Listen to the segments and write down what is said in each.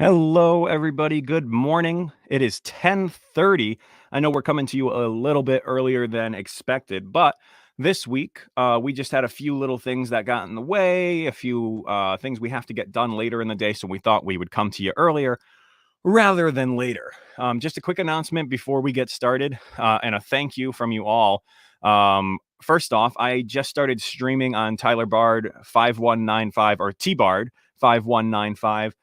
Hello, everybody. Good morning. It is 10:30. I know we're coming to you a little bit earlier than expected, but this week we just had a few little things that got in the way, a few things we have to get done later in the day, so we thought we would come to you earlier rather than later. Just a quick announcement before we get started, and a thank you from you all. First off, I just started streaming on Tyler Bard 5195 or T Bard 5195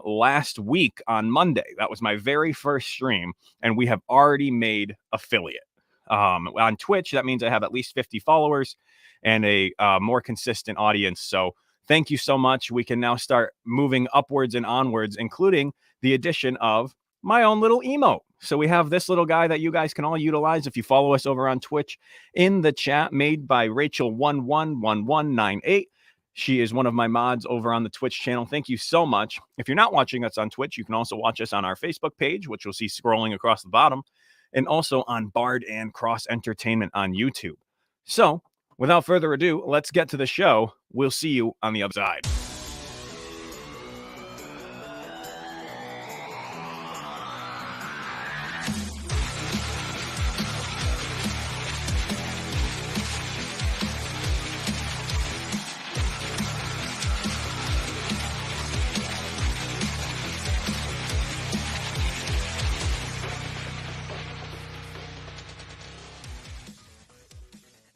last week on Monday. That was my very first stream, and we have already made affiliate. On Twitch, that means I have at least 50 followers and a more consistent audience. So thank you so much. We can now start moving upwards and onwards, including the addition of my own little emote. So we have this little guy that you guys can all utilize if you follow us over on Twitch in the chat, made by Rachel111198. She is one of my mods over on the Twitch channel. Thank you so much. If you're not watching us on Twitch, you can also watch us on our Facebook page, which you'll see scrolling across the bottom, and also on Bard and Cross Entertainment on YouTube. So without further ado, let's get to the show. We'll see you on the other side.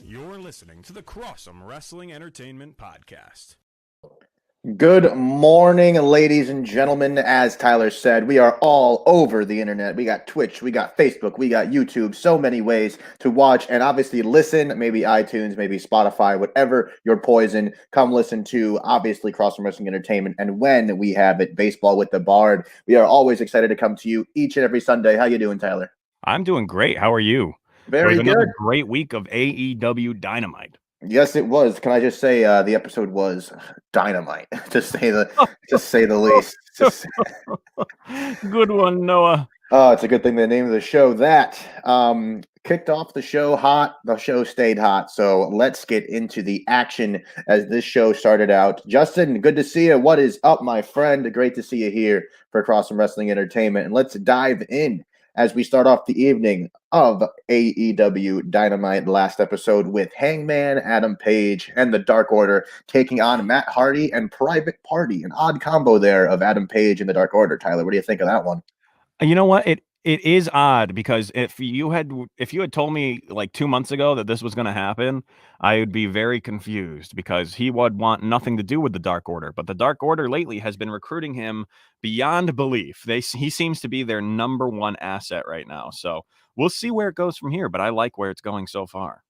You're listening to the Cross'em Wrestling Entertainment Podcast. Good morning, ladies and gentlemen. As Tyler said, we are all over the internet. We got Twitch, we got Facebook, we got YouTube, so many ways to watch and obviously listen, maybe iTunes, maybe Spotify, whatever your poison. Come listen to, obviously, Cross'em Wrestling Entertainment. And when we have it, Baseball with the Bard, we are always excited to come to you each and every Sunday. How you doing, Tyler? I'm doing great. How are you? Very good. Another great week of AEW Dynamite. Yes, it was. Can I just say the episode was dynamite, to say the least. Good one, Noah. Oh, it's a good thing the name of the show that kicked off the show hot. The show stayed hot. So let's get into the action as this show started out. Justin, good to see you. What is up, my friend? Great to see you here for Cross'em Wrestling Entertainment. And let's dive in as we start off the evening of AEW Dynamite last episode with Hangman Adam Page and the Dark Order taking on Matt Hardy and Private Party. An odd combo there of Adam Page and the Dark Order. Tyler, what do you think of that one? You know what? It is odd because if you had told me like 2 months ago that this was going to happen, I would be very confused because he would want nothing to do with the Dark Order. But the Dark Order lately has been recruiting him beyond belief. He seems to be their number one asset right now. So we'll see where it goes from here. But I like where it's going so far.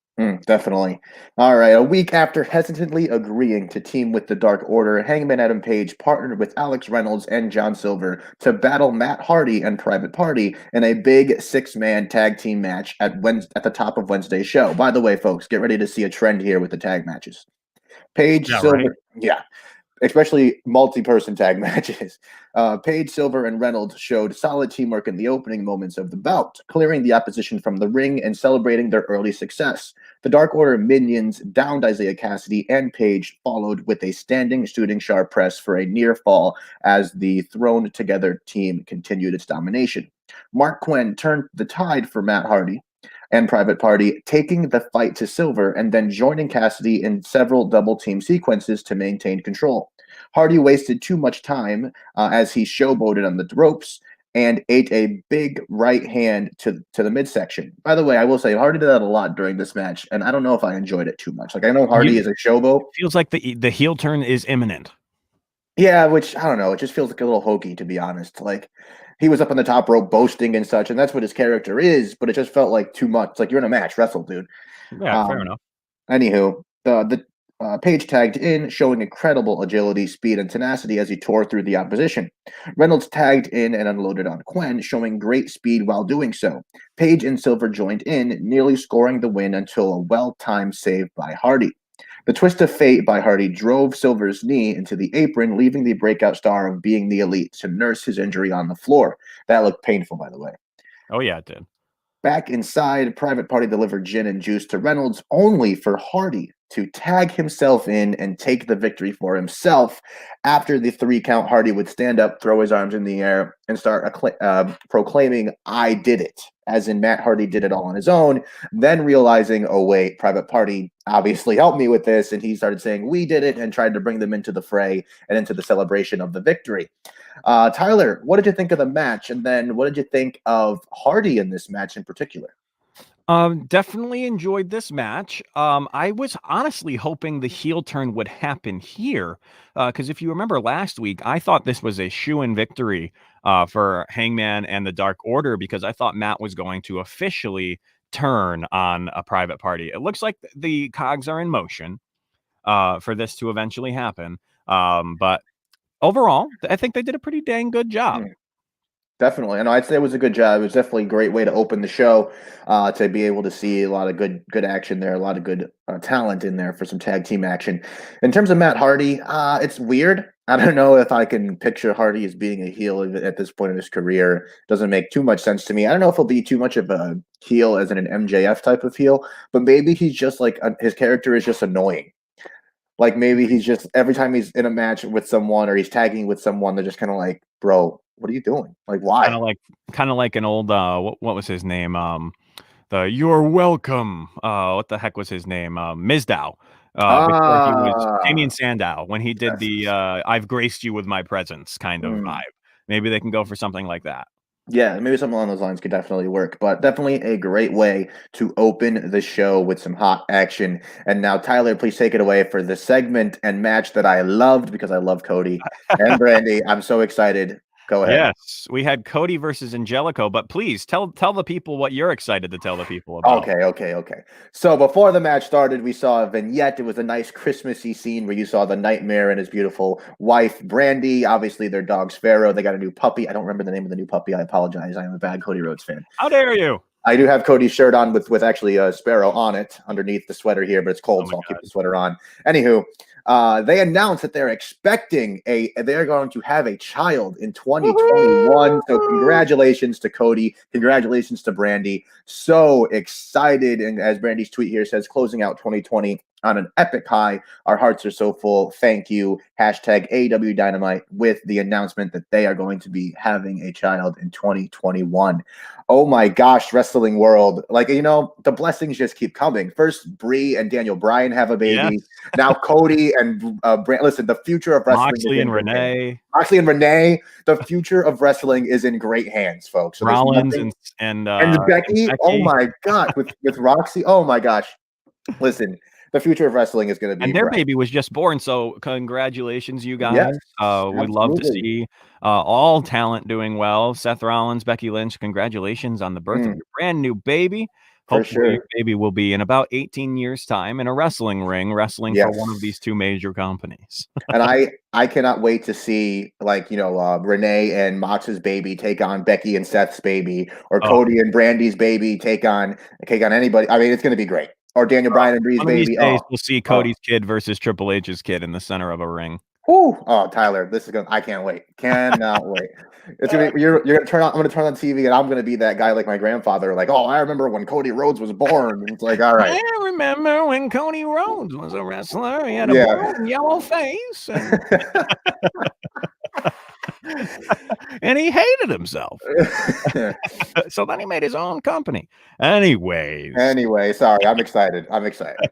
Definitely. All right. A week after hesitantly agreeing to team with the Dark Order, Hangman Adam Page partnered with Alex Reynolds and John Silver to battle Matt Hardy and Private Party in a big six-man tag team match at the top of Wednesday's show. By the way, folks, get ready to see a trend here with the tag matches. Page, Silver, right? Yeah. Especially multi-person tag matches. Page, Silver, and Reynolds showed solid teamwork in the opening moments of the bout, clearing the opposition from the ring and celebrating their early success. The Dark Order minions downed Isaiah Cassidy, and Page followed with a standing shooting star press for a near fall as the thrown-together team continued its domination. Mark Quinn turned the tide for Matt Hardy and Private Party, taking the fight to Silver and then joining Cassidy in several double-team sequences to maintain control. Hardy wasted too much time as he showboated on the ropes and ate a big right hand to the midsection. By the way, I will say Hardy did that a lot during this match, and I don't know if I enjoyed it too much. Like, I know Hardy is a showboat. Feels like the heel turn is imminent. Yeah, which, I don't know, it just feels like a little hokey, to be honest. Like, he was up on the top rope boasting and such, and that's what his character is, but it just felt like too much. It's like, you're in a match, wrestle, dude. Yeah, fair enough. Anywho, the Page tagged in, showing incredible agility, speed, and tenacity as he tore through the opposition. Reynolds tagged in and unloaded on Quinn, showing great speed while doing so. Page and Silver joined in, nearly scoring the win until a well-timed save by Hardy. The twist of fate by Hardy drove Silver's knee into the apron, leaving the breakout star of Being the Elite to nurse his injury on the floor. That looked painful, by the way. Oh, yeah, it did. Back inside, Private Party delivered gin and juice to Reynolds, only for Hardy to tag himself in and take the victory for himself. After the 3 count, Hardy would stand up, throw his arms in the air, and start proclaiming, "I did it," as in Matt Hardy did it all on his own. Then realizing, oh, wait, Private Party obviously helped me with this. And he started saying, "We did it," and tried to bring them into the fray and into the celebration of the victory. Tyler, what did you think of the match? And then what did you think of Hardy in this match in particular? Definitely enjoyed this match. I was honestly hoping the heel turn would happen here, because if you remember last week, I thought this was a shoe-in victory for Hangman and the Dark Order because I thought Matt was going to officially turn on a Private Party. It looks like the cogs are in motion for this to eventually happen. But overall, I think they did a pretty dang good job. Definitely, and I'd say it was a good job. It was definitely a great way to open the show, to be able to see a lot of good action there, a lot of good talent in there for some tag team action. In terms of Matt Hardy, it's weird. I don't know if I can picture Hardy as being a heel at this point in his career. Doesn't make too much sense to me. I don't know if he'll be too much of a heel as in an MJF type of heel, but maybe he's just like his character is just annoying. Like maybe he's just every time he's in a match with someone or he's tagging with someone, they're just kind of like, "Bro, what are you doing? Like, Kind why?" of like, kind of like an old what was his name? The "You're welcome." What the heck was his name? Mizdow. Before he was Damien Ah, Sandow when he did the yes. "I've graced you with my presence" kind of Mm. vibe. Maybe they can go for something like that. Yeah, maybe something along those lines could definitely work, but definitely a great way to open the show with some hot action. And now, Tyler, please take it away for the segment and match that I loved because I love Cody and Brandy. I'm so excited. Go ahead. Yes, we had Cody versus Angelico, but please tell the people what you're excited to tell the people about. Okay. So before the match started, we saw a vignette. It was a nice Christmassy scene where you saw the Nightmare and his beautiful wife, Brandy. Obviously, their dog Sparrow. They got a new puppy. I don't remember the name of the new puppy. I apologize. I am a bad Cody Rhodes fan. How dare you? I do have Cody's shirt on with actually a Sparrow on it underneath the sweater here, but it's Oh cold, my so I'll keep god. the sweater on. Anywho, they announced that they're going to have a child in 2021. So Woohoo! congratulations to Cody, congratulations to Brandy. So excited, and as Brandy's tweet here says, closing out 2020 on an epic high. Our hearts are so full. Thank you. Hashtag AW Dynamite with the announcement that they are going to be having a child in 2021. Oh my gosh, wrestling world. Like, the blessings just keep coming. First, Bree and Daniel Bryan have a Yes, baby. Now, Cody and listen, the future of wrestling is Moxley in and Renee. Renee, Moxley and Renee, the future of wrestling is in great hands, folks. So there's Rollins nothing. and And and Becky, oh Becky, my God, with Roxy, oh my gosh. Listen, the future of wrestling is going to be and their bright. baby was just born. So congratulations, you Yes, guys. We love to absolutely. see all talent doing well. Seth Rollins, Becky Lynch, congratulations on the birth of Mm, your brand new baby. for Hopefully, your sure. baby will be in about 18 years' time in a wrestling ring, wrestling for one of Yes. these two major companies. And I cannot wait to see like Renee and Mox's baby take on Becky and Seth's baby, or Oh, Cody and Brandy's baby take on anybody. I mean, it's going to be great. Or Daniel Bryan and Bree's one of these baby. days, Oh, we'll see oh, Cody's kid versus Triple H's kid in the center of a ring. whoo! Oh, Tyler, this is going. I can't wait. Cannot wait. It's gonna be. You're gonna turn on. I'm gonna turn on TV, and I'm gonna be that guy like my grandfather. Like, oh, I remember when Cody Rhodes was born. And it's like, all right, I remember when Cody Rhodes was a wrestler. He had a blue yeah. and yellow face, and he hated himself. So then he made his own company. Anyways, Anyway, sorry. I'm excited. I'm excited.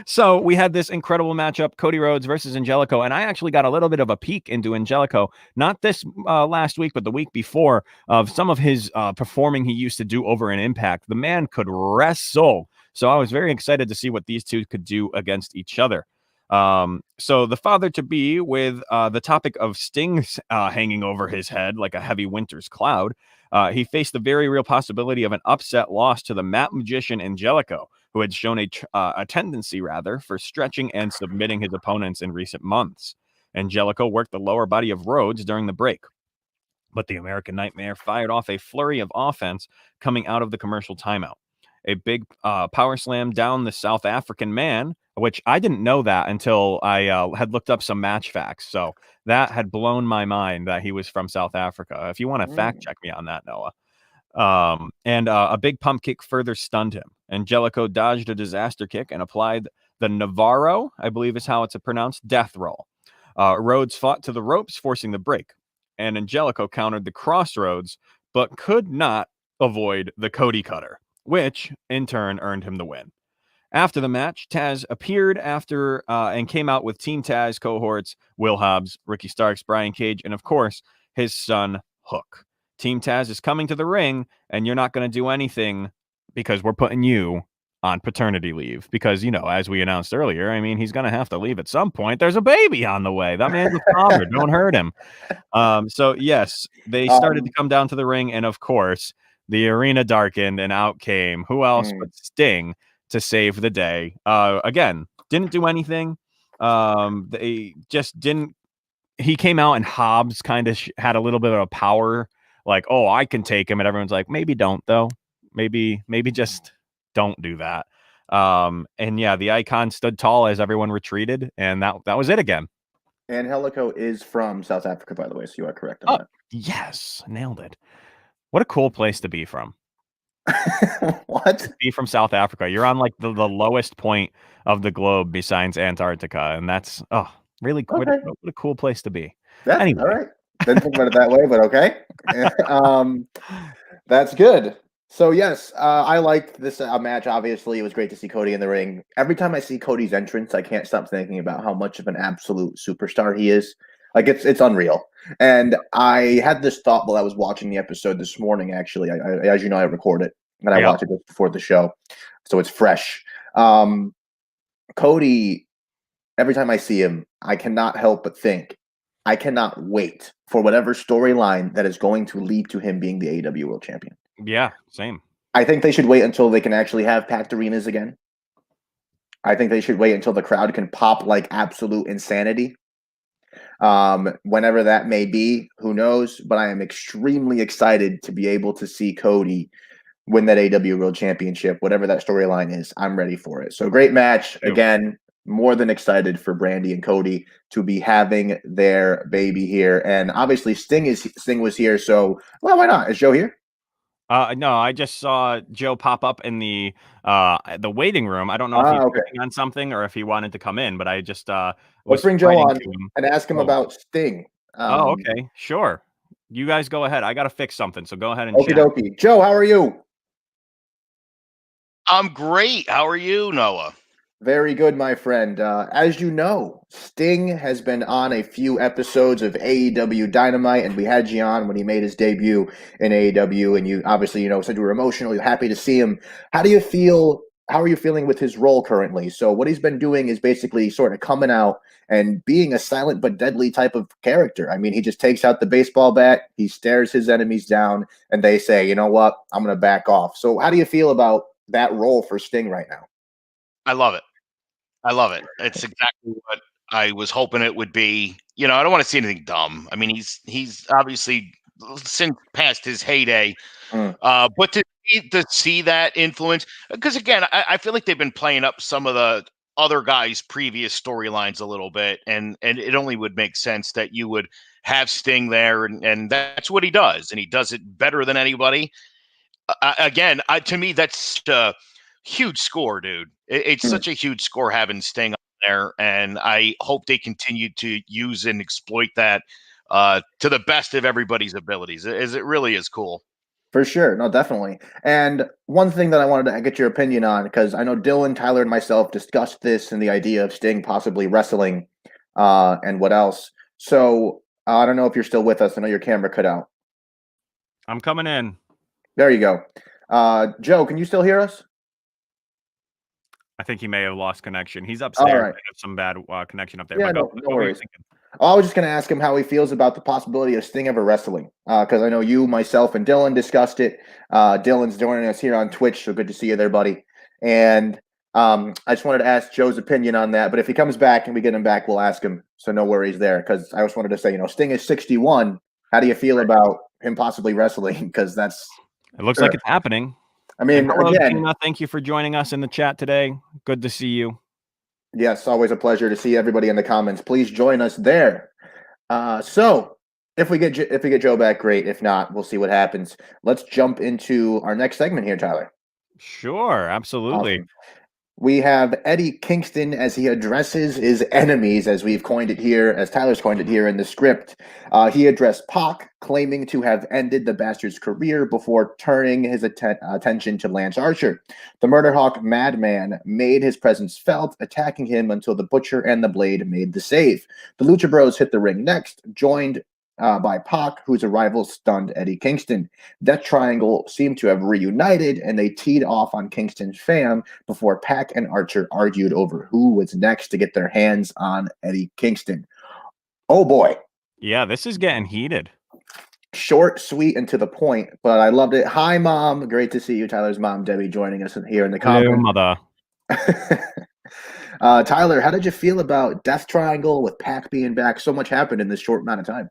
so we had this incredible matchup, Cody Rhodes versus Angelico, and I actually got a little bit of a peek into Angelico, not this last week, but the week before, of some of his performing he used to do over in Impact. The man could wrestle, so I was very excited to see what these two could do against each other. So the father to be, with the topic of Sting's hanging over his head like a heavy winter's cloud, he faced the very real possibility of an upset loss to the Mat Magician Angelico, who had shown a tendency, rather, for stretching and submitting his opponents in recent months. Angelico worked the lower body of Rhodes during the break, but the American Nightmare fired off a flurry of offense coming out of the commercial timeout. A big power slam down the South African man, which I didn't know that until I had looked up some match facts. So that had blown my mind that he was from South Africa. If you want to fact Mm. check me on that, Noah. And a big pump kick further stunned him. Angelico dodged a disaster kick and applied the Navarro, I believe is how it's pronounced, death roll. Rhodes fought to the ropes, forcing the break, and Angelico countered the crossroads, but could not avoid the Cody Cutter, which in turn earned him the win. After the match, Taz appeared and came out with Team Taz cohorts Will Hobbs, Ricky Starks, Brian Cage, and of course, his son Hook. Team Taz is coming to the ring, and you're not going to do anything because we're putting you on paternity leave. Because, as we announced earlier, I mean, he's going to have to leave at some point. There's a baby on the way. That man's a father. Don't hurt him. So, yes, they started to come down to the ring, and of course, the arena darkened, and out came who else but Sting to save the day. Again, didn't do anything. They just didn't. He came out and Hobbs kind of had a little bit of a power, like, oh, I can take him, and everyone's like, maybe don't though. Maybe just don't do that. And yeah, the Icon stood tall as everyone retreated, and that was it again. Angelico is from South Africa, by the way, so you are correct on Oh, yes, nailed it. What a cool place to be from. that. What? Be from South Africa. You're on like the lowest point of the globe besides Antarctica, and that's really what a cool place to be. That's Anyway. all right. Didn't think about it that way, but okay. That's good. So yes, I liked this match. Obviously, it was great to see Cody in the ring. Every time I see Cody's entrance, I can't stop thinking about how much of an absolute superstar he is. Like it's unreal. And I had this thought while I was watching the episode this morning. Actually, as you know, I record it and I watch it just before the show, so it's fresh. Cody, every time I see him, I cannot help but think, I cannot wait for whatever storyline that is going to lead to him being the AEW World Champion. Yeah, same. I think they should wait until they can actually have packed arenas again. I think they should wait until the crowd can pop like absolute insanity. Whenever that may be, who knows? But I am extremely excited to be able to see Cody win that AEW World Championship, whatever that storyline is. I'm ready for it. So great match. Again, more than excited for Brandy and Cody to be having their baby here. And obviously Sting was here. So, well, why not? Is Joe here? No, I just saw Joe pop up in the waiting room. I don't know if he's working on something or if he wanted to come in, but I just let's bring Joe on and ask him about Sting. Okay, sure. You guys go ahead. I got to fix something, so go ahead and chat. Okie dokie. Joe, how are you? I'm great. How are you, Noah? Very good, my friend. As you know, Sting has been on a few episodes of AEW Dynamite, and we had you on when he made his debut in AEW, and you obviously, said you were emotional. You're happy to see him. How do you feel? How are you feeling with his role currently? So what he's been doing is basically sort of coming out and being a silent but deadly type of character. I mean, he just takes out the baseball bat, he stares his enemies down, and they say, you know what, I'm going to back off. So how do you feel about that role for Sting right now? I love it. It's exactly what I was hoping it would be. I don't want to see anything dumb. I mean, he's obviously since past his heyday, but to see that influence, because again, I feel like they've been playing up some of the other guys' previous storylines a little bit, and it only would make sense that you would have Sting there, and that's what he does, and he does it better than anybody. Again, to me, that's huge score, dude. It's such a huge score having Sting on there, and I hope they continue to use and exploit that to the best of everybody's abilities. It really is cool. For sure. No, definitely. And one thing that I wanted to get your opinion on, because I know Dylan, Tyler, and myself discussed this and the idea of Sting possibly wrestling and what else. So I don't know if you're still with us. I know your camera cut out. I'm coming in. There you go. Joe, can you still hear us? I think he may have lost connection. He's upstairs. Right. I have some bad connection up there. Yeah, no worries. I was just going to ask him how he feels about the possibility of Sting ever wrestling, because I know you, myself, and Dylan discussed it. Dylan's joining us here on Twitch, so good to see you there, buddy. And I just wanted to ask Joe's opinion on that. But if he comes back and we get him back, we'll ask him. So no worries there, because I just wanted to say, Sting is 61. How do you feel about him possibly wrestling? Because it looks like it's happening. I mean, hello, again, Tina, thank you for joining us in the chat today. Good to see you. Yes, always a pleasure to see everybody in the comments. Please join us there. So if we get Joe back, great. If not, we'll see what happens. Let's jump into our next segment here, Tyler. Sure, absolutely. Awesome. We have Eddie Kingston as he addresses his enemies, as we've coined it here, as Tyler's coined it here in the script. He addressed Pac, claiming to have ended the bastard's career before turning his attention to Lance Archer. The Murderhawk Madman made his presence felt, attacking him until the Butcher and the Blade made the save. The Lucha Bros hit the ring next, joined by Pac, whose arrival stunned Eddie Kingston. Death Triangle seemed to have reunited, and they teed off on Kingston's fam before Pac and Archer argued over who was next to get their hands on Eddie Kingston. Oh boy. Yeah, this is getting heated. Short, sweet, and to the point, but I loved it. Hi, Mom. Great to see you. Tyler's mom, Debbie, joining us here in the Hello, comment. mother. Tyler, how did you feel about Death Triangle with Pac being back? So much happened in this short amount of time.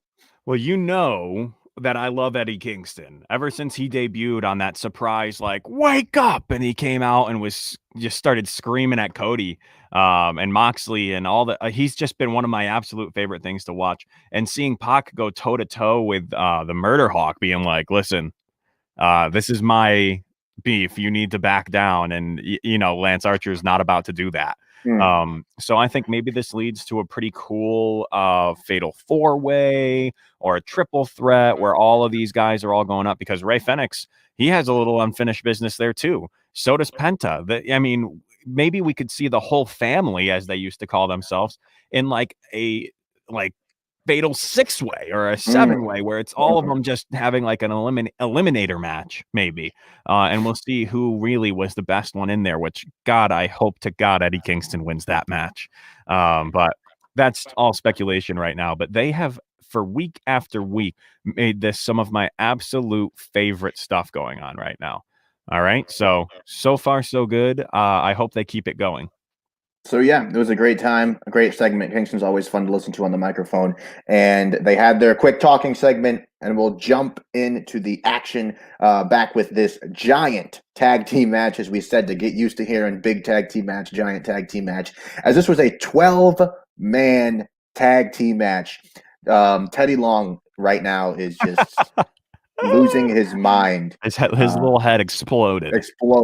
Well, you know that I love Eddie Kingston. Ever since he debuted on that surprise, like, wake up, and he came out and was just started screaming at Cody and Moxley and all that. He's just been one of my absolute favorite things to watch. And seeing Pac go toe-to-toe with the Murder Hawk being like, listen, this is my beef. You need to back down. And, you know, Lance Archer is not about to do that. So I think maybe this leads to a pretty cool fatal four-way or a triple threat where all of these guys are all going up, because Ray Fenix, he has a little unfinished business there too. So does Penta. I mean, maybe we could see the whole family, as they used to call themselves, in like a fatal six-way or a seven-way where it's all of them just having like an eliminator match, maybe. And we'll see who really was the best one in there, which, God, I hope to God Eddie Kingston wins that match. But that's all speculation right now. But they have, for week after week, made this some of my absolute favorite stuff going on right now. All right. So far, so good. I hope they keep it going. So yeah, it was a great time, a great segment. Kingston's always fun to listen to on the microphone. And they had their quick talking segment, and we'll jump into the action back with this giant tag team match, as we said, to get used to hearing big tag team match, giant tag team match, as this was a 12-man tag team match. Teddy Long right now is just losing his mind. His little head exploded.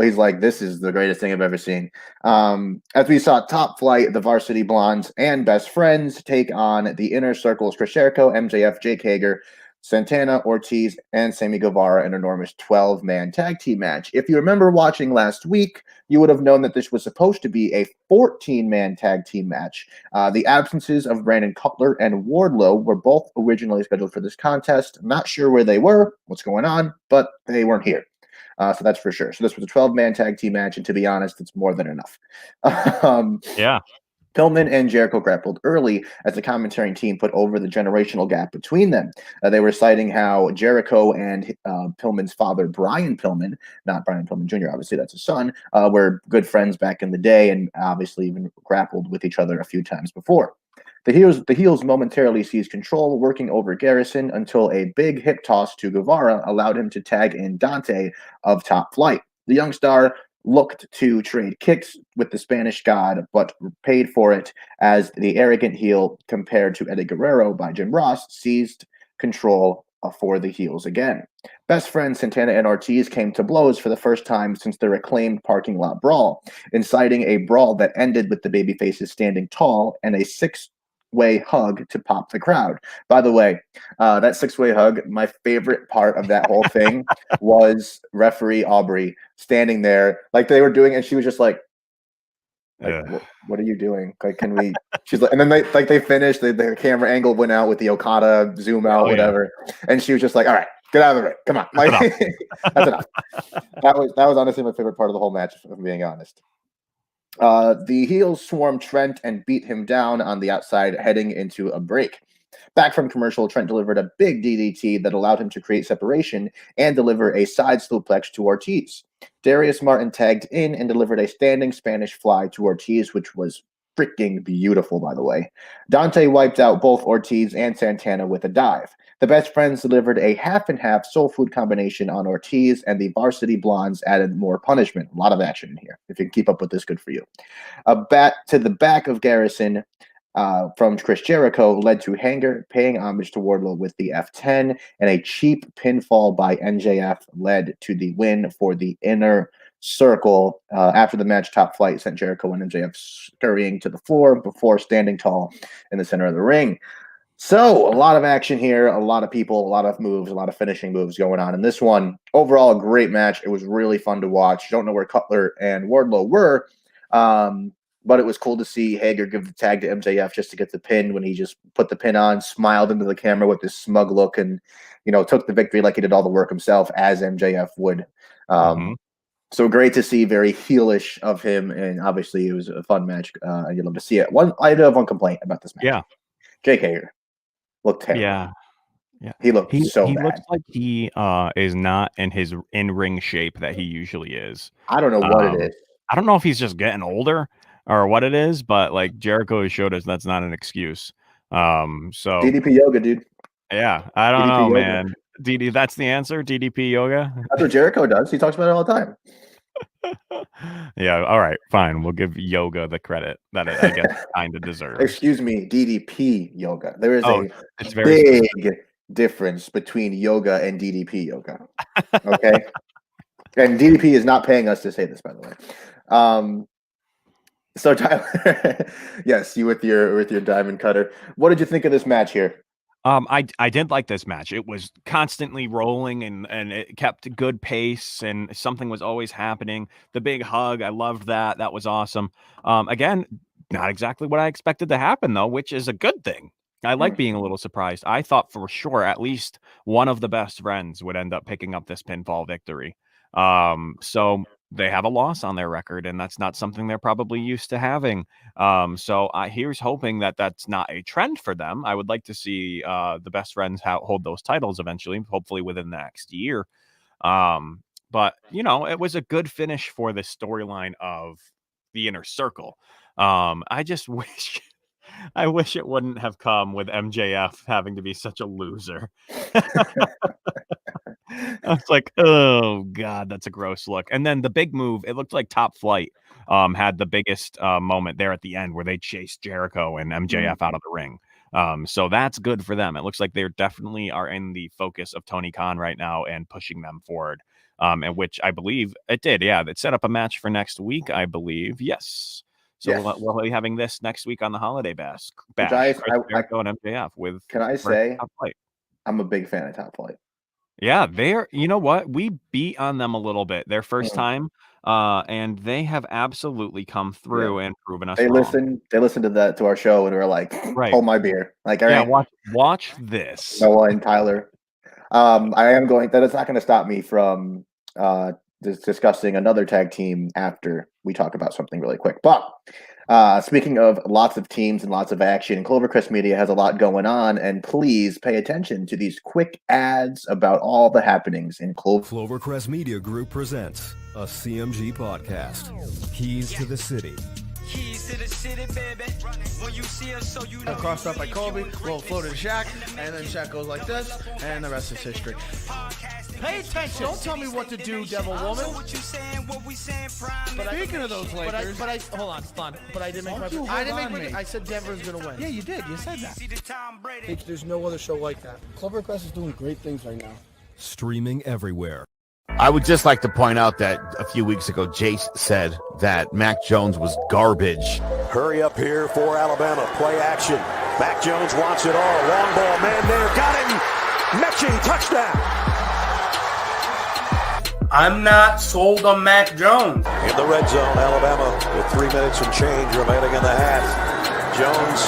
He's like, this is the greatest thing I've ever seen. As we saw Top Flight, the Varsity Blondes, and Best Friends take on the Inner Circles, Chris Jericho, MJF, Jake Hager, Santana, Ortiz, and Sammy Guevara, an enormous 12-man tag team match. If you remember watching last week, you would have known that this was supposed to be a 14-man tag team match. The absences of Brandon Cutler and Wardlow were both originally scheduled for this contest. I'm not sure where they were, what's going on, but they weren't here. So that's for sure. So this was a 12-man tag team match, and to be honest, it's more than enough. Yeah. Pillman and Jericho grappled early as the commentary team put over the generational gap between them. They were citing how Jericho and Pillman's father, Brian Pillman, not Brian Pillman Jr., obviously that's his son, were good friends back in the day and obviously even grappled with each other a few times before. The heels momentarily seized control, working over Garrison until a big hip toss to Guevara allowed him to tag in Dante of Top Flight. The young star looked to trade kicks with the Spanish God, but paid for it as the arrogant heel, compared to Eddie Guerrero by Jim Ross, seized control for the heels again. Best friends Santana and Ortiz came to blows for the first time since their acclaimed parking lot brawl, inciting a brawl that ended with the babyfaces standing tall and a six-way hug to pop the crowd. By the way, that six-way hug, my favorite part of that whole thing was referee Aubrey standing there like they were doing, and she was just like what are you doing? Like, can we? She's like, and then they finished. The camera angle went out with the Okada zoom out, whatever, and she was just like, "All right, get out of the ring, come on." Like, that's enough. That was honestly my favorite part of the whole match, if I'm being honest. The heels swarmed Trent and beat him down on the outside, heading into a break. Back from commercial, Trent delivered a big DDT that allowed him to create separation and deliver a side suplex to Ortiz. Darius Martin tagged in and delivered a standing Spanish fly to Ortiz, which was freaking beautiful, by the way. Dante wiped out both Ortiz and Santana with a dive. The Best Friends delivered a half-and-half soul food combination on Ortiz, and the Varsity Blondes added more punishment. A lot of action in here. If you can keep up with this, good for you. A bat to the back of Garrison from Chris Jericho led to Hanger paying homage to Wardlow with the F10, and a cheap pinfall by MJF led to the win for the Inner circle. After the match, Top Flight sent Jericho and MJF scurrying to the floor before standing tall in the center of the ring. So a lot of action here, a lot of people, a lot of moves, a lot of finishing moves going on in this one. Overall, a great match. It was really fun to watch. Don't know where Cutler and Wardlow were, but it was cool to see Hager give the tag to MJF just to get the pin when he just put the pin on, smiled into the camera with this smug look, and took the victory like he did all the work himself, as MJF would. So great to see, very heelish of him, and obviously it was a fun match. You'd love to see it. I do have one complaint about this match. Yeah, Jake Hager looked terrible. Yeah. He looked so he bad. looks like he is not in his in-ring shape that he usually is. I don't know what it is. I don't know if he's just getting older or what it is, but like Jericho has showed us that's not an excuse. So DDP yoga, dude. Yeah, I don't DDP know, yoga. man. That's the answer. DDP yoga. That's what Jericho does. He talks about it all the time. Yeah, all right, fine. We'll give yoga the credit that it, I guess, kind of deserves. Excuse me, DDP yoga. There is it's very big difference between yoga and DDP yoga. Okay, and DDP is not paying us to say this, by the way. So Tyler, yes, you with your diamond cutter. What did you think of this match here? I did like this match. It was constantly rolling and it kept a good pace and something was always happening. The big hug, I loved that. That was awesome. Again, not exactly what I expected to happen though, which is a good thing. I like being a little surprised. I thought for sure at least one of the best friends would end up picking up this pinfall victory. So they have a loss on their record, and that's not something they're probably used to having. So here's hoping that that's not a trend for them. I would like to see the best friends hold those titles eventually, hopefully within the next year. But it was a good finish for the storyline of the Inner Circle. I just wish it wouldn't have come with MJF having to be such a loser. I was like, oh god, that's a gross look. And then the big move, it looked like Top Flight had the biggest moment there at the end where they chased Jericho and MJF out of the ring. So that's good for them. It looks like they definitely are in the focus of Tony Khan right now and pushing them forward. And which I believe it did. Yeah, it set up a match for next week, I believe. Yes. So yes. We'll be having this next week on the Holiday Bash. Jericho and MJF with. Can I say, Top Flight. I'm a big fan of Top Flight. Yeah, they're. You know what? We beat on them a little bit their first time, and they have absolutely come through and proven us wrong. They listened to our show and were like, "Hold my beer." Like, all right, watch this. Noah and Tyler. I am going. That is not going to stop me from discussing another tag team after we talk about something really quick. But speaking of lots of teams and lots of action, Clovercrest Media has a lot going on, and please pay attention to these quick ads about all the happenings in Clovercrest Media Group presents a CMG podcast, Keys to the City. Keys to the city, baby. When you see us, so you know. Crossed up by Kobe, roll floated to Shaq, and then Shaq goes like this, and the rest is history. Pay attention. Don't tell me what to do, devil woman. But speaking of those Lakers, hold on, stun. But I didn't make my. I said Denver's gonna win. Yeah, you did. You said that. There's no other show like that. Clovercrest is doing great things right now. Streaming everywhere. I would just like to point out that a few weeks ago, Jace said that Mac Jones was garbage. Hurry up here for Alabama. Play action. Mac Jones wants it all. Long ball, man there. Got him. Mechie, touchdown. I'm not sold on Mac Jones. In the red zone, Alabama with 3 minutes and change remaining in the half. Jones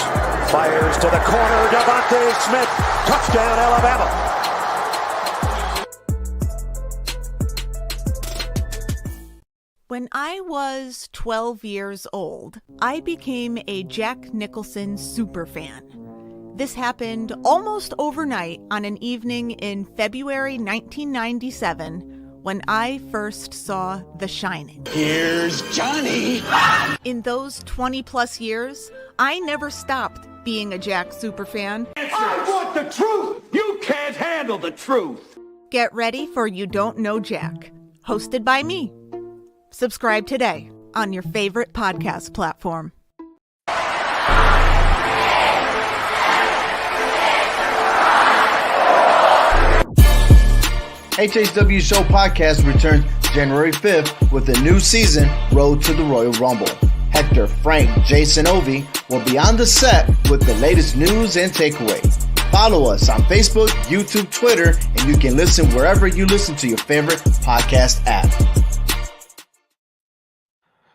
fires to the corner. Devontae Smith. Touchdown, Alabama. When I was 12 years old, I became a Jack Nicholson superfan. This happened almost overnight on an evening in February 1997 when I first saw The Shining. Here's Johnny! In those 20-plus years, I never stopped being a Jack superfan. I want the truth! You can't handle the truth! Get ready for You Don't Know Jack, hosted by me. Subscribe today on your favorite podcast platform. HHW Show Podcast returns January 5th with a new season, Road to the Royal Rumble. Hector, Frank, Jason, Ovi will be on the set with the latest news and takeaways. Follow us on Facebook, YouTube, Twitter, and you can listen wherever you listen to your favorite podcast app.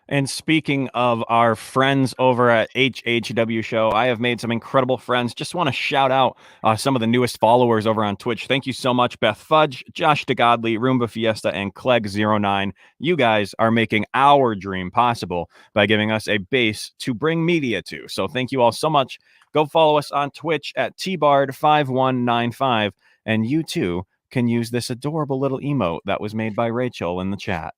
And speaking of our friends over at HHW Show, I have made some incredible friends. Just want to shout out some of the newest followers over on Twitch. Thank you so much, Beth Fudge, Josh DeGodley, Roomba Fiesta, and Clegg09. You guys are making our dream possible by giving us a base to bring media to. So thank you all so much. Go follow us on Twitch at tbard5195, and you too can use this adorable little emote that was made by Rachel in the chat.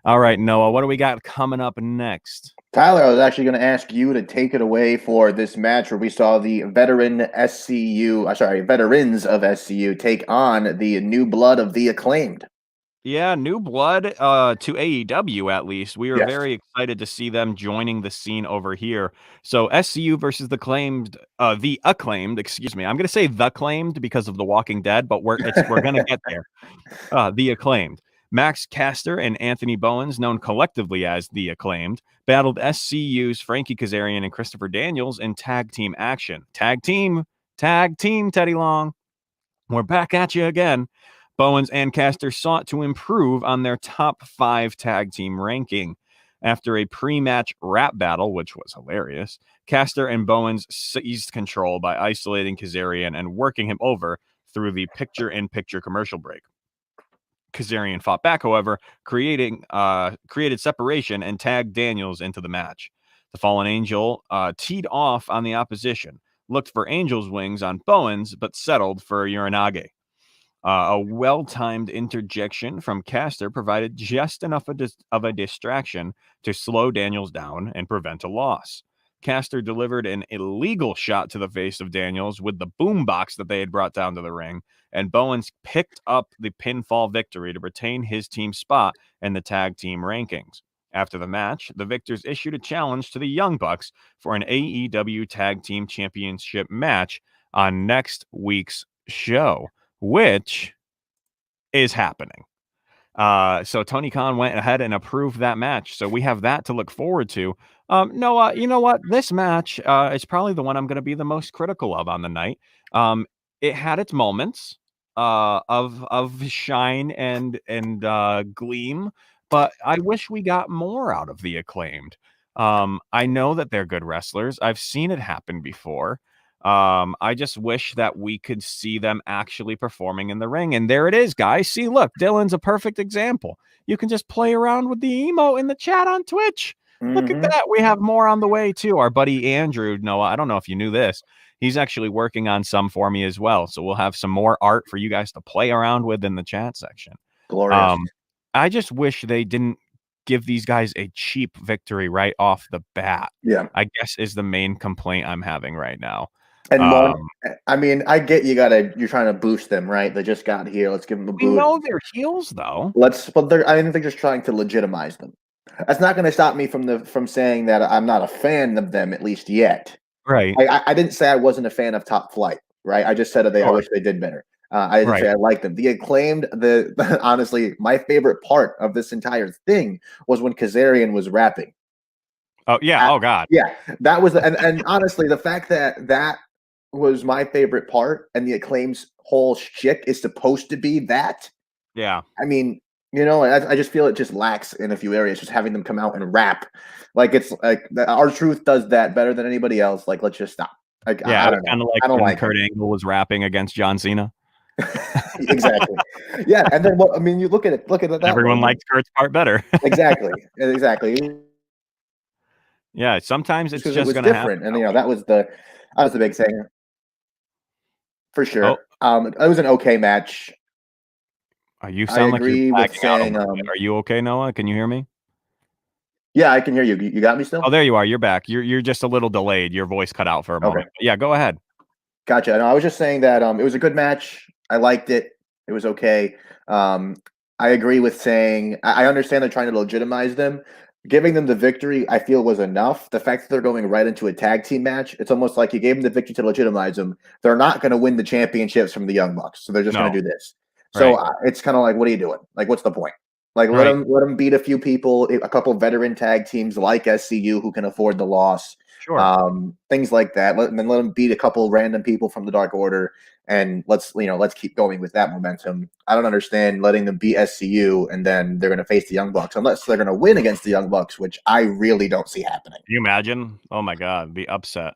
All right, Noah, what do we got coming up next? Tyler, I was actually going to ask you to take it away for this match where we saw the veterans of SCU take on the new blood of the Acclaimed. Yeah, new blood to AEW at least. We are very excited to see them joining the scene over here. So SCU versus the acclaimed, excuse me. I'm going to say the claimed because of The Walking Dead, but we're going to get there. The Acclaimed. Max Caster and Anthony Bowens, known collectively as The Acclaimed, battled SCU's Frankie Kazarian and Christopher Daniels in tag team action. Tag team, Teddy Long. We're back at you again. Bowens and Caster sought to improve on their top 5 tag team ranking. After a pre-match rap battle, which was hilarious, Caster and Bowens seized control by isolating Kazarian and working him over through the picture-in-picture commercial break. Kazarian fought back, however, created separation and tagged Daniels into the match. The Fallen Angel teed off on the opposition, looked for Angel's wings on Bowens, but settled for Uranage. A well-timed interjection from Caster provided just enough of a distraction to slow Daniels down and prevent a loss. Caster delivered an illegal shot to the face of Daniels with the boombox that they had brought down to the ring, and Bowens picked up the pinfall victory to retain his team spot in the tag team rankings. After the match, the victors issued a challenge to the Young Bucks for an AEW Tag Team Championship match on next week's show, which is happening. So Tony Khan went ahead and approved that match. So we have that to look forward to. Noah, you know what? This match is probably the one I'm going to be the most critical of on the night. It had its moments of shine and gleam, but I wish we got more out of the Acclaimed. I know that they're good wrestlers. I've seen it happen before. I just wish that we could see them actually performing in the ring. And there it is, guys. See, look, Dylan's a perfect example. You can just play around with the emote in the chat on Twitch. Look at that. We have more on the way, too. Our buddy Andrew, Noah, I don't know if you knew this. He's actually working on some for me as well. So we'll have some more art for you guys to play around with in the chat section. Glorious. I just wish they didn't give these guys a cheap victory right off the bat. Yeah. I guess is the main complaint I'm having right now. And I mean, I get you're trying to boost them, right? They just got here. Let's give them a boost. We know they're heels, though. I think they're just trying to legitimize them. That's not going to stop me from saying that I'm not a fan of them, at least yet. Right. I didn't say I wasn't a fan of Top Flight, right? I just said I wish they did better. I didn't say I liked them. The Acclaimed, honestly, my favorite part of this entire thing was when Kazarian was rapping. Oh yeah. Oh God. Yeah, that was, and honestly, the fact that was my favorite part, and the Acclaim's whole shtick is supposed to be that. Yeah. I mean, I just feel it just lacks in a few areas, just having them come out and rap. Like, it's like R-Truth does that better than anybody else. Like, let's just stop. Like, yeah, I don't know. Kind of like when Kurt Angle was rapping against John Cena. Exactly. Yeah, and then you look at it. That everyone liked Kurt's part better. Exactly. Yeah, sometimes it's just going to happen. And that was the big thing. For sure. It was an okay match. You sound like you're lagging out a little bit. Are you okay, Noah? Can you hear me? Yeah, I can hear you. You got me still? Oh, there you are. You're back. You're just a little delayed. Your voice cut out for a moment. Yeah, go ahead. Gotcha. No, I was just saying that it was a good match. I liked it. It was okay. I agree with saying I understand they're trying to legitimize them. Giving them the victory, I feel, was enough. The fact that they're going right into a tag team match, it's almost like you gave them the victory to legitimize them. They're not going to win the championships from the Young Bucks, so they're just going to do this. So Right. it's kind of like, what are you doing? Like, what's the point? Like, Right. let them beat a few people, a couple veteran tag teams like SCU who can afford the loss. Sure. Things like that. Let them beat a couple random people from the Dark Order, and let's keep going with that momentum. I don't understand letting them beat SCU and then they're going to face the Young Bucks unless they're going to win against the Young Bucks, which I really don't see happening. Can you imagine? Oh my God, be upset.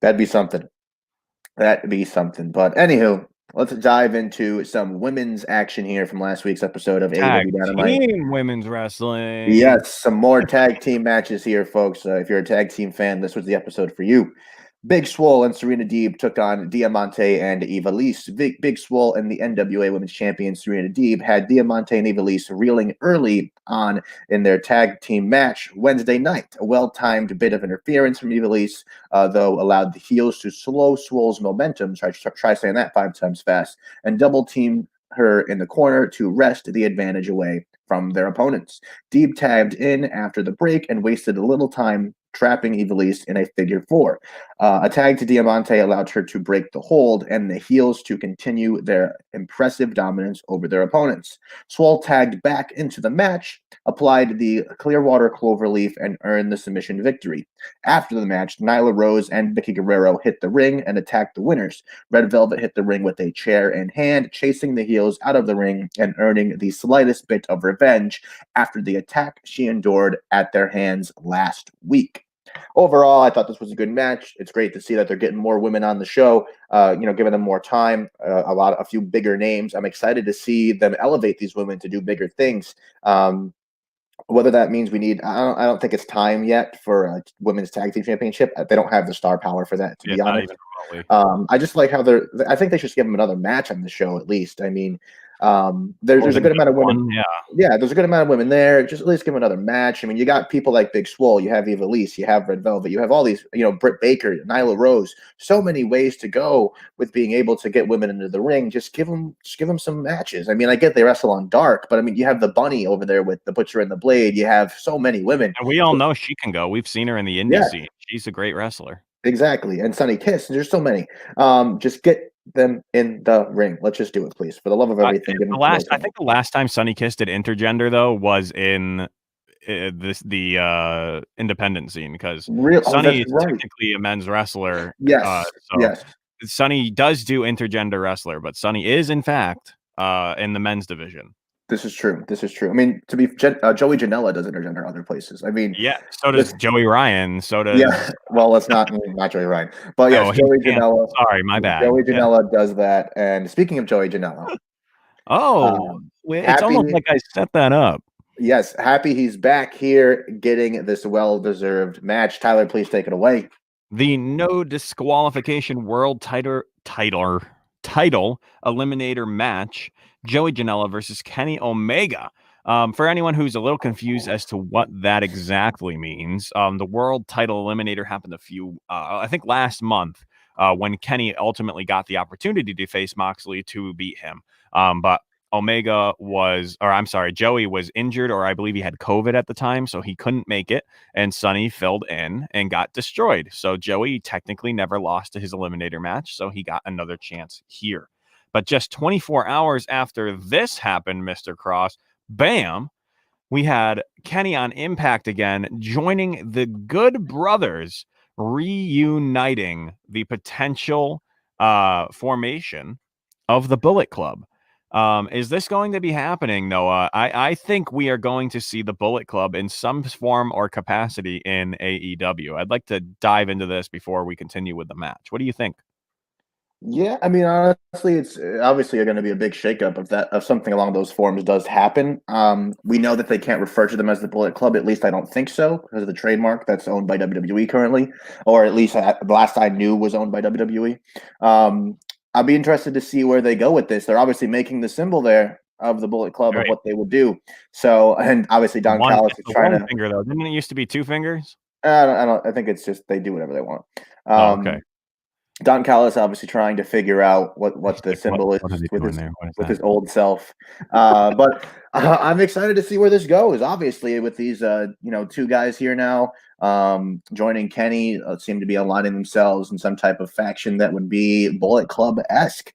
That'd be something. That'd be something. But anywho, let's dive into some women's action here from last week's episode of Tag AEW Dynamite. team women's wrestling. Yes, some more tag team matches here, folks. If you're a tag team fan, this was the episode for you. Big Swole and Serena Deeb took on Diamante and Ivelisse. Big Swole and the NWA Women's Champion Serena Deeb had Diamante and Ivelisse reeling early on in their tag team match Wednesday night. A well-timed bit of interference from Ivelisse, though, allowed the heels to slow Swole's momentum. Try saying that 5 times fast. And double-team her in the corner to wrest the advantage away from their opponents. Deeb tagged in after the break and wasted a little time trapping Ivelisse in a figure 4. A tag to Diamante allowed her to break the hold and the heels to continue their impressive dominance over their opponents. Swole tagged back into the match, applied the Clearwater Cloverleaf, and earned the submission victory. After the match, Nyla Rose and Vicky Guerrero hit the ring and attacked the winners. Red Velvet hit the ring with a chair in hand, chasing the heels out of the ring and earning the slightest bit of revenge after the attack she endured at their hands last week. Overall, I thought this was a good match. It's great to see that they're getting more women on the show, giving them more time, a few bigger names. I'm excited to see them elevate these women to do bigger things. Whether that means we need, I don't think it's time yet for a women's tag team championship. They don't have the star power for that, to be honest. I just like how I think they should give them another match on the show at least. I mean, there's a good amount of women. Yeah, there's a good amount of women there. Just at least give them another match. I mean, you got people like Big Swole, you have Ivelisse, you have Red Velvet, you have all these, Britt Baker, Nyla Rose. So many ways to go with being able to get women into the ring. Just give them some matches. I mean, I get they wrestle on Dark, but I mean, you have the Bunny over there with the Butcher and the Blade. You have so many women, and we all know she can go. We've seen her in the indie scene. She's a great wrestler. Exactly, and Sunny Kiss. There's so many. Just get them in the ring. Let's just do it, please, for the love of everything. I think the last time Sunny Kiss did intergender though was in the independent scene, because Sunny is technically a men's wrestler. Yes, yes. Sunny does do intergender wrestler, but Sunny is in fact in the men's division. This is true. I mean, Joey Janela does intergender other places. I mean, yeah, so does Joey Ryan. So does well, let's not Joey Ryan, but yes, Joey Janela. Sorry, my bad. Joey Janela does that. And speaking of Joey Janela, it's almost like I set that up. Yes, happy he's back here getting this well-deserved match. Tyler, please take it away. The no disqualification world title eliminator match. Joey Janela versus Kenny Omega. For anyone who's a little confused as to what that exactly means, the world title eliminator happened I think last month, when Kenny ultimately got the opportunity to face Moxley to beat him. But Joey was injured, or I believe he had COVID at the time, so he couldn't make it, and Sonny filled in and got destroyed. So Joey technically never lost to his eliminator match, so he got another chance here. But just 24 hours after this happened, Mr. Cross, bam, we had Kenny on Impact again, joining the Good Brothers, reuniting the potential formation of the Bullet Club. Is this going to be happening, Noah? I think we are going to see the Bullet Club in some form or capacity in AEW. I'd like to dive into this before we continue with the match. What do you think? Yeah, I mean, honestly, it's obviously going to be a big shakeup if something along those forms does happen. We know that they can't refer to them as the Bullet Club. At least I don't think so, because of the trademark that's owned by WWE currently, or at least the last I knew was owned by WWE. I'll be interested to see where they go with this. They're obviously making the symbol there of the Bullet Club of what they would do. So, and obviously Don Callis is trying to finger though. Didn't it used to be 2 fingers? I think it's just they do whatever they want. Okay. Don Callis obviously trying to figure out what the symbol is with his old self. But I'm excited to see where this goes. Obviously, with these 2 guys here now, joining Kenny, seem to be aligning themselves in some type of faction that would be Bullet Club-esque.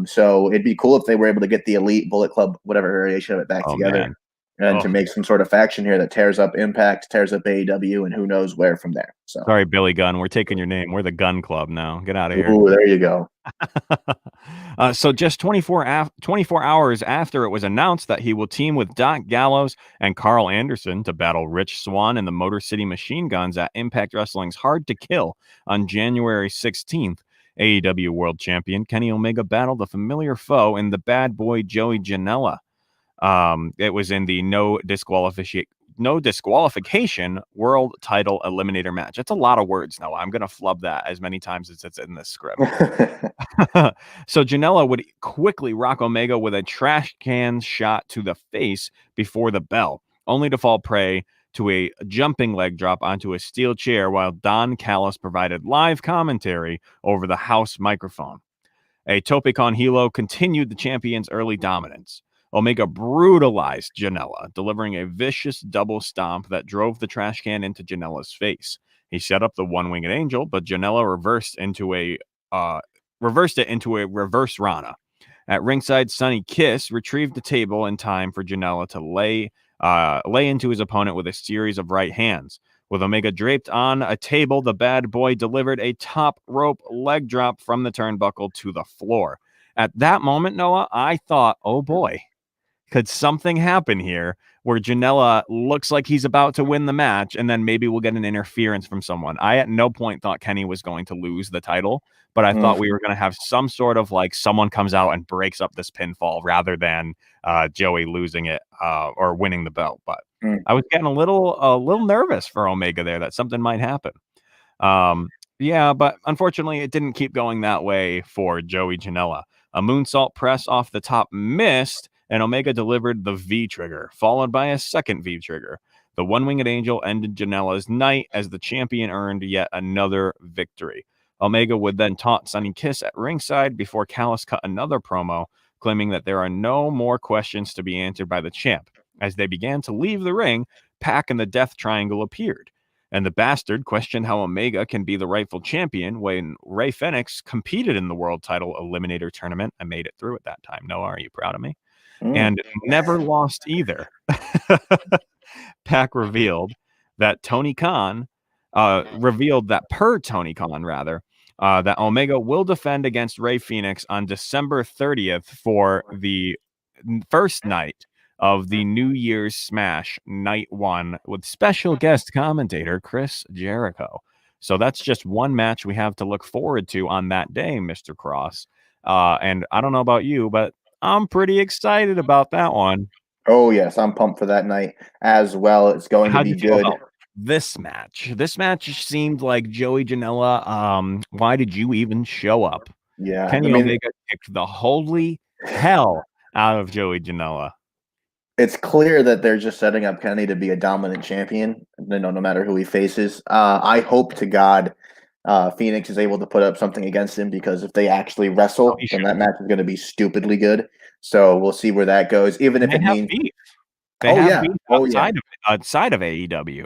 So it'd be cool if they were able to get the Elite Bullet Club, whatever variation of it, back together. Man. And to make some sort of faction here that tears up Impact, tears up AEW, and who knows where from there. So sorry, Billy Gunn. We're taking your name. We're the Gun Club now. Get out of here. Ooh, there you go. So just 24 hours after it was announced that he will team with Doc Gallows and Carl Anderson to battle Rich Swann and the Motor City Machine Guns at Impact Wrestling's Hard to Kill on January 16th, AEW World Champion Kenny Omega battled a familiar foe in the Bad Boy Joey Janela. It was in the no disqualification world title eliminator match. That's a lot of words, Noah. I'm going to flub that as many times as it's in this script. So Janela would quickly rock Omega with a trash can shot to the face before the bell, only to fall prey to a jumping leg drop onto a steel chair while Don Callis provided live commentary over the house microphone. A tope con hilo continued the champion's early dominance. Omega brutalized Janela, delivering a vicious double stomp that drove the trash can into Janela's face. He set up the one-winged angel, but Janela reversed it into a reverse Rana. At ringside, Sonny Kiss retrieved the table in time for Janela to lay into his opponent with a series of right hands. With Omega draped on a table, the Bad Boy delivered a top rope leg drop from the turnbuckle to the floor. At that moment, Noah, I thought, oh boy, could something happen here where Janela looks like he's about to win the match and then maybe we'll get an interference from someone. I at no point thought Kenny was going to lose the title, but I thought we were going to have some sort of like someone comes out and breaks up this pinfall rather than Joey losing it or winning the belt. But I was getting a little nervous for Omega there that something might happen. Yeah, but unfortunately it didn't keep going that way for Joey Janela. A moonsault press off the top missed, and Omega delivered the V-trigger, followed by a second V-trigger. The one-winged angel ended Janela's night as the champion earned yet another victory. Omega would then taunt Sonny Kiss at ringside before Callis cut another promo, claiming that there are no more questions to be answered by the champ. As they began to leave the ring, Pac and the Death Triangle appeared, and the Bastard questioned how Omega can be the rightful champion when Ray Fenix competed in the World Title Eliminator Tournament. I made it through at that time. Noah, are you proud of me? And never lost either. Pac revealed that Tony Khan that Omega will defend against Ray Phoenix on December 30th for the first night of the New Year's Smash Night 1 with special guest commentator Chris Jericho. So that's just one match we have to look forward to on that day, Mr. Cross. And I don't know about you, but I'm pretty excited about that one. Oh, yes. I'm pumped for that night as well. It's going to be good. This match seemed like Joey Janela. Why did you even show up? Yeah. Kenny Omega kicked the holy hell out of Joey Janela. It's clear that they're just setting up Kenny to be a dominant champion, no matter who he faces. I hope to God Phoenix is able to put up something against him, because if they actually wrestle, then that match is going to be stupidly good. So we'll see where that goes. Even if it means outside of AEW.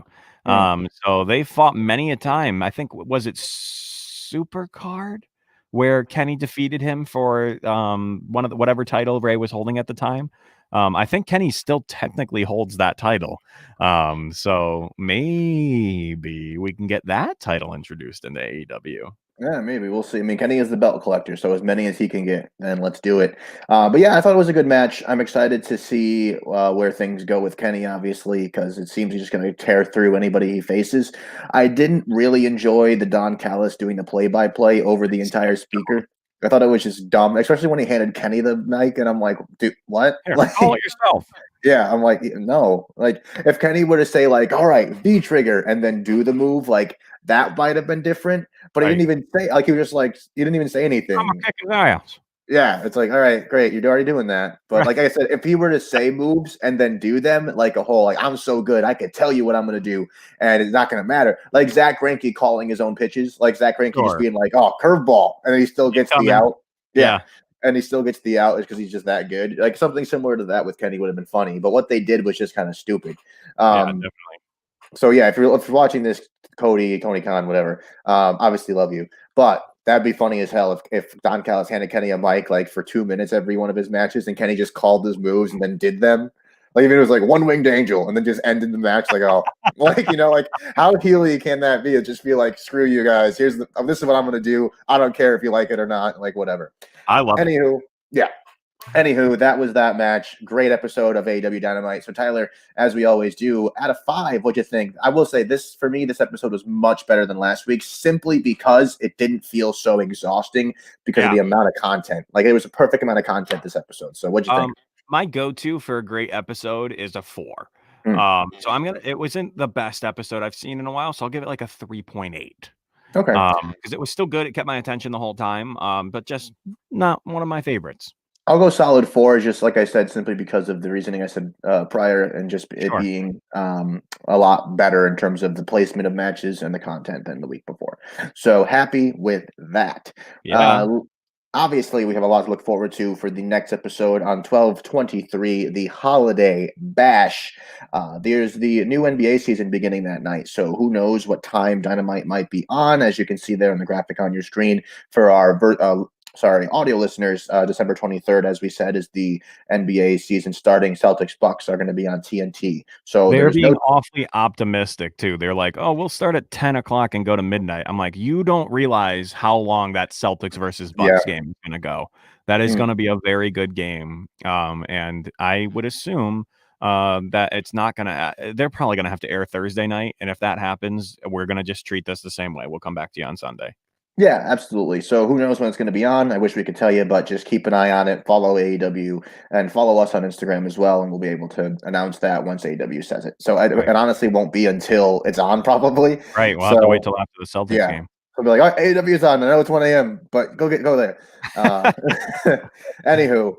So they fought many a time. I think was it Supercard where Kenny defeated him for one of whatever title Ray was holding at the time. I think Kenny still technically holds that title. So maybe we can get that title introduced into AEW. Yeah, maybe. We'll see. I mean, Kenny is the belt collector, so as many as he can get, then let's do it. But yeah, I thought it was a good match. I'm excited to see where things go with Kenny, obviously, because it seems he's just going to tear through anybody he faces. I didn't really enjoy the Don Callis doing the play-by-play over the entire speaker. I thought it was just dumb, especially when he handed Kenny the mic, and I'm like, dude, what? Here, call it yourself. Yeah, I'm like, no. Like, if Kenny were to say, like, all right, V-trigger, and then do the move, like, that might have been different. But he didn't even say, like, he was just like, he didn't even say anything. I'm going to kick his ass. Yeah, it's like, all right, great, you're already doing that. But like I said, if he were to say moves and then do them like a whole, like, I'm so good, I could tell you what I'm going to do, and it's not going to matter. Like Zach Greinke calling his own pitches, like Zach Greinke just being like, oh, curveball, and then he still gets the out. Yeah. And he still gets the out because he's just that good. Like something similar to that with Kenny would have been funny. But what they did was just kind of stupid. Yeah, definitely. So yeah, if you're watching this, Tony Khan, whatever, obviously love you, but that'd be funny as hell if Don Callis handed Kenny a mic like for 2 minutes every one of his matches, and Kenny just called his moves and then did them. Like even it was like one winged angel, and then just ended the match like, oh, like like how heely can that be? It just feel like, screw you guys. This is what I'm gonna do. I don't care if you like it or not. Like whatever. I love it. Yeah. Anywho, that was that match. Great episode of AEW Dynamite. So, Tyler, as we always do, out of 5, what'd you think? I will say this, for me, this episode was much better than last week simply because it didn't feel so exhausting because of the amount of content. Like, it was a perfect amount of content this episode. So, what'd you think? My go-to for a great episode is a 4. So it wasn't the best episode I've seen in a while, so I'll give it like a 3.8. Okay. Because it was still good. It kept my attention the whole time, but just not one of my favorites. I'll go solid 4, just like I said, simply because of the reasoning I said prior, and just it being a lot better in terms of the placement of matches and the content than the week before. So happy with that. Yeah. Obviously, we have a lot to look forward to for the next episode on 12/23, the Holiday Bash. There's the new NBA season beginning that night, so who knows what time Dynamite might be on, as you can see there on the graphic on your screen for our audio listeners. December 23rd, as we said, is the NBA season starting. Celtics Bucks are going to be on TNT. So they're being awfully optimistic too. They're like, oh, we'll start at 10 o'clock and go to midnight. I'm like, you don't realize how long that Celtics versus Bucks game is going to go. That is going to be a very good game. And I would assume that it's not going to, they're probably going to have to air Thursday night. And if that happens, we're going to just treat this the same way. We'll come back to you on Sunday. Yeah, absolutely. So who knows when it's going to be on? I wish we could tell you, but just keep an eye on it. Follow AEW and follow us on Instagram as well, and we'll be able to announce that once AEW says it. So it honestly won't be until it's on, probably. Right. We'll have to wait till after the Celtics game. So we'll be like, oh, AEW is on. I know it's 1 a.m., but go there. Anywho.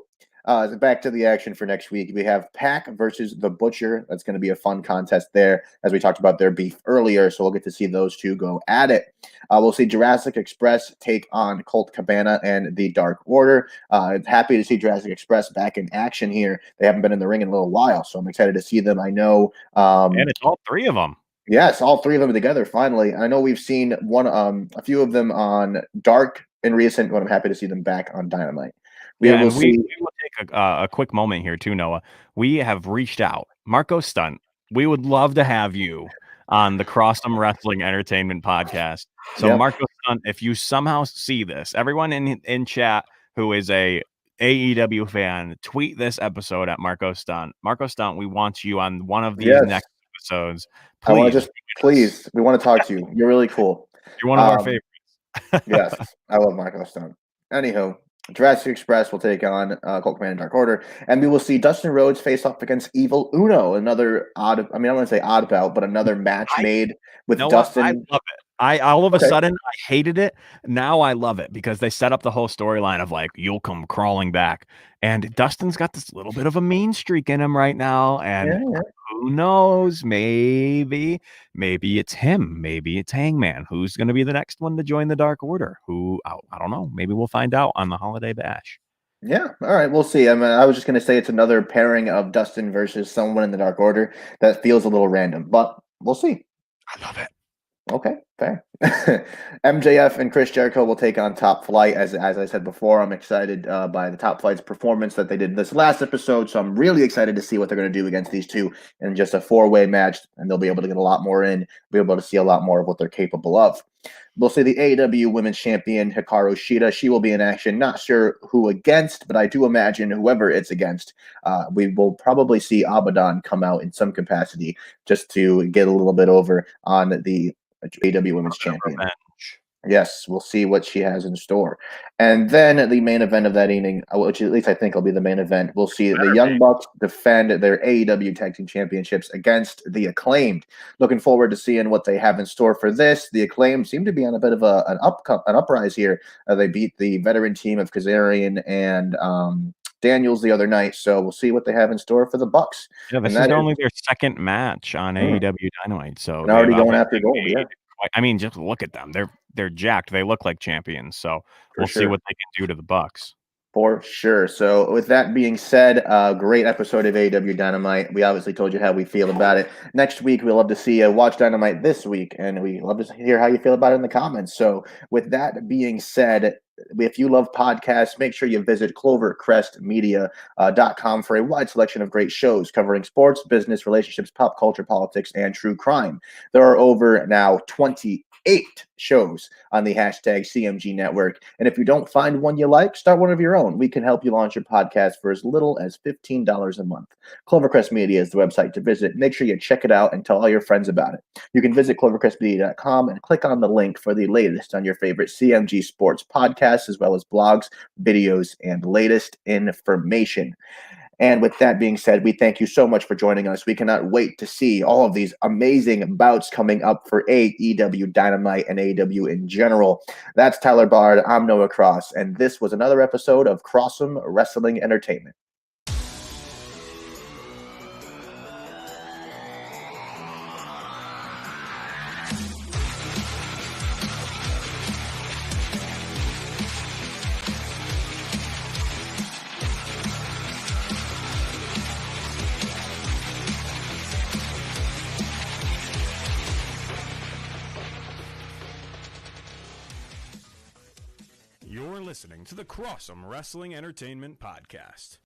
Back to the action for next week. We have Pac versus The Butcher. That's going to be a fun contest there, as we talked about their beef earlier. So we'll get to see those two go at it. We'll see Jurassic Express take on Colt Cabana and the Dark Order. Happy to see Jurassic Express back in action here. They haven't been in the ring in a little while, so I'm excited to see them. I know. And it's all 3 of them. Yes, all 3 of them together, finally. I know we've seen a few of them on Dark in recent, but I'm happy to see them back on Dynamite. We will take a quick moment here too, Noah. We have reached out. Marco Stunt, we would love to have you on the Crossum Wrestling Entertainment podcast. So Marco Stunt, if you somehow see this, everyone in chat who is a AEW fan, tweet this episode at Marco Stunt. Marco Stunt, we want you on one of these next episodes. Please, we want to talk to you. You're really cool. You're one of our favorites. Yes, I love Marco Stunt. Anyhow, Jurassic Express will take on Colt Cabana and Dark Order, and we will see Dustin Rhodes face off against Evil Uno. Another I don't want to say odd bout, but another match made with Dustin. I love it. I all of a sudden I hated it. Now I love it because they set up the whole storyline of like, you'll come crawling back. And Dustin's got this little bit of a mean streak in him right now. And who knows? Maybe it's him. Maybe it's Hangman. Who's going to be the next one to join the Dark Order? I don't know. Maybe we'll find out on the Holiday Bash. Yeah. All right. We'll see. I was just going to say it's another pairing of Dustin versus someone in the Dark Order that feels a little random, but we'll see. I love it. Okay, fair. MJF and Chris Jericho will take on Top Flight. As I said before, I'm excited by the Top Flight's performance that they did this last episode. So I'm really excited to see what they're going to do against these two in just a 4-way match. And they'll be able to get a lot more in, be able to see a lot more of what they're capable of. We'll see the AEW Women's Champion, Hikaru Shida. She will be in action. Not sure who against, but I do imagine whoever it's against, we will probably see Abaddon come out in some capacity just to get a little bit over on the AEW Women's Champion. Yes, we'll see what she has in store. And then the main event of that evening, which at least I think will be the main event, we'll see the Young Bucks defend their AEW Tag Team Championships against the Acclaimed. Looking forward to seeing what they have in store for this. The Acclaimed seem to be on a bit of an uprise here. They beat the veteran team of Kazarian and Daniels the other night, so we'll see what they have in store for the Bucks. Yeah, this is only their second match on AEW Dynamite, so they're already going after gold. Yeah, I mean, just look at them; they're jacked. They look like champions. So we'll see what they can do to the Bucks. For sure. So, with that being said, great episode of AEW Dynamite. We obviously told you how we feel about it. Next week, we'll love to see you watch Dynamite this week, and we love to hear how you feel about it in the comments. So, with that being said, if you love podcasts, make sure you visit clovercrestmedia.com for a wide selection of great shows covering sports, business, relationships, pop culture, politics, and true crime. There are over now 28 shows on the hashtag CMG network. And if you don't find one you like, start one of your own. We can help you launch your podcast for as little as $15 a month. Clovercrest Media is the website to visit. Make sure you check it out and tell all your friends about it. You can visit clovercrestmedia.com and click on the link for the latest on your favorite CMG sports podcasts, as well as blogs, videos, and latest information. And with that being said, we thank you so much for joining us. We cannot wait to see all of these amazing bouts coming up for AEW Dynamite and AEW in general. That's Tyler Bard. I'm Noah Cross, and this was another episode of Cross'em Wrestling Entertainment. You're listening to the Cross'em Wrestling Entertainment Podcast.